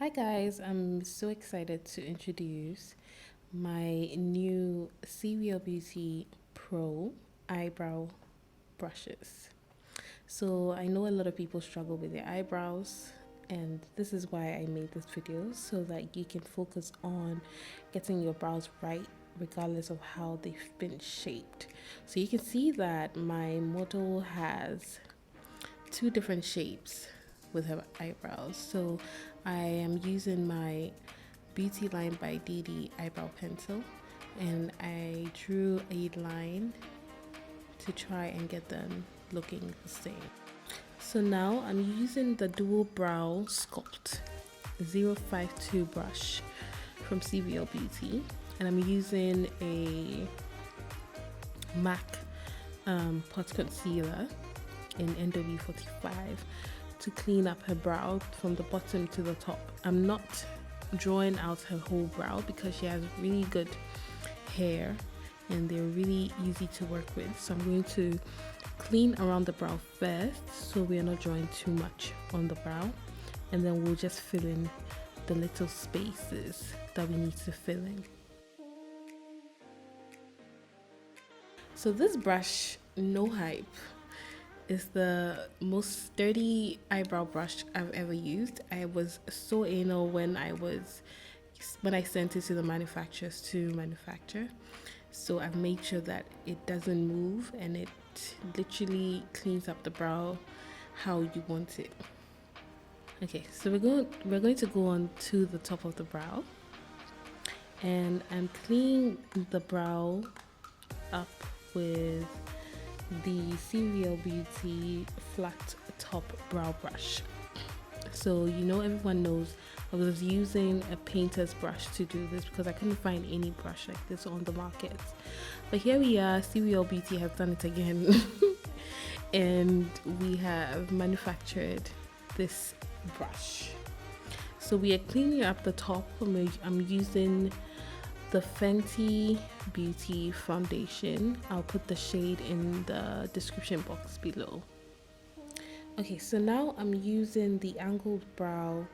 Hi guys, I'm so excited to introduce my new CVL Beauty Pro eyebrow brushes. So I know a lot of people struggle with their eyebrows, and this is why I made this video, so that you can focus on getting your brows right regardless of how they've been shaped. So you can see that my model has two different shapes with her eyebrows. So I am using my Beautylinebydidi eyebrow pencil, and I drew a line to try and get them looking the same. So now I'm using the dual brow Sculpt 052 brush from CVL Beauty, and I'm using a MAC pot concealer in NW45 to clean up her brow from the bottom to the top. I'm not drawing out her whole brow because she has really good hair and they're really easy to work with. So I'm going to clean around the brow first so we're not drawing too much on the brow, and then we'll just fill in the little spaces that we need to fill in. So this brush, no hype, is the most sturdy eyebrow brush I've ever used. I was so anal when I sent it to the manufacturers to manufacture. So I've made sure that it doesn't move and it literally cleans up the brow how you want it. Okay, so we're going to go on to the top of the brow, and I'm cleaning the brow up with the CVL Beauty flat top brow brush. So everyone knows I was using a painter's brush to do this because I couldn't find any brush like this on the market. But here we are, CVL Beauty has done it again and we have manufactured this brush. So we are cleaning up the top. I'm using the Fenty Beauty foundation. I'll put the shade in the description box below. Okay, so now I'm using the angled brow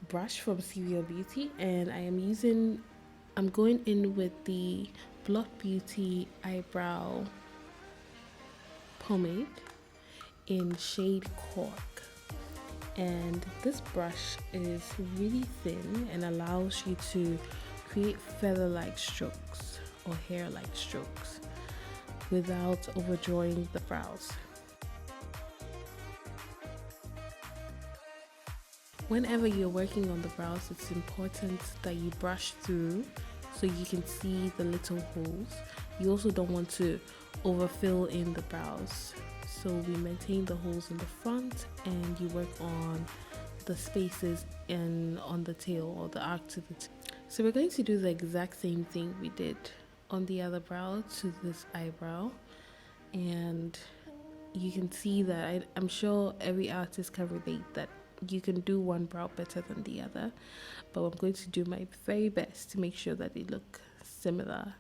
brush from CVL Beauty, and I'm going in with the Blot Beauty eyebrow pomade in shade Cork. And this brush is really thin and allows you to create feather-like strokes or hair-like strokes without overdrawing the brows. Whenever you're working on the brows, it's important that you brush through so you can see the little holes. You also don't want to overfill in the brows, so we maintain the holes in the front and you work on the spaces and on the tail, or the arc to the tail. So we're going to do the exact same thing we did on the other brow to this eyebrow, and you can see that I'm sure every artist can relate that you can do one brow better than the other, but I'm going to do my very best to make sure that they look similar.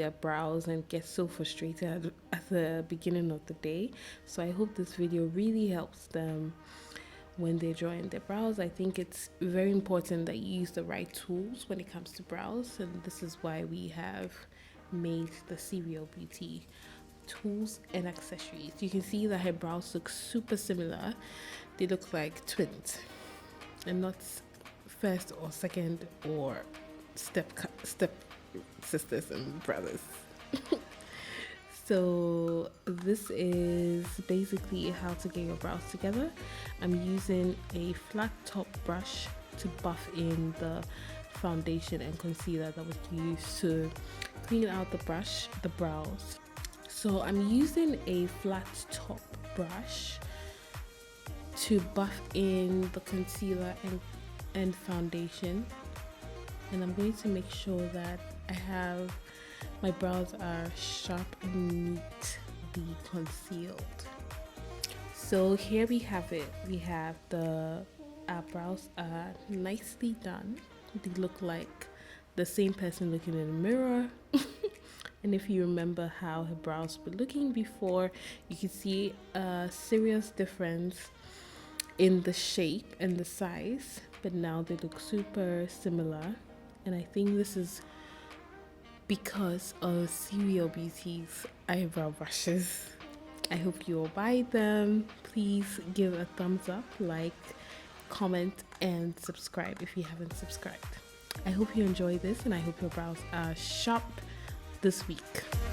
their brows and get so frustrated at the beginning of the day. So I hope this video really helps them when they're drawing their brows. I think it's very important that you use the right tools when it comes to brows, and this is why we have made the CVL Beauty tools and accessories. You can see that her brows look super similar. They look like twins and not first or second or step sisters and brothers. So this is basically how to get your brows together. I'm using a flat top brush to buff in the foundation and concealer that was used to clean out the brows. So I'm using a flat top brush to buff in the concealer and foundation, and I'm going to make sure that my brows are sharp and neatly concealed. So here we have it. We have our brows are nicely done. They look like the same person looking in the mirror. And if you remember how her brows were looking before, you can see a serious difference in the shape and the size, but now they look super similar. And I think this is because of CVL Beauty's eyebrow brushes. I hope you will buy them. Please give a thumbs up, like, comment, and subscribe if you haven't subscribed. I hope you enjoy this, and I hope your brows are sharp this week.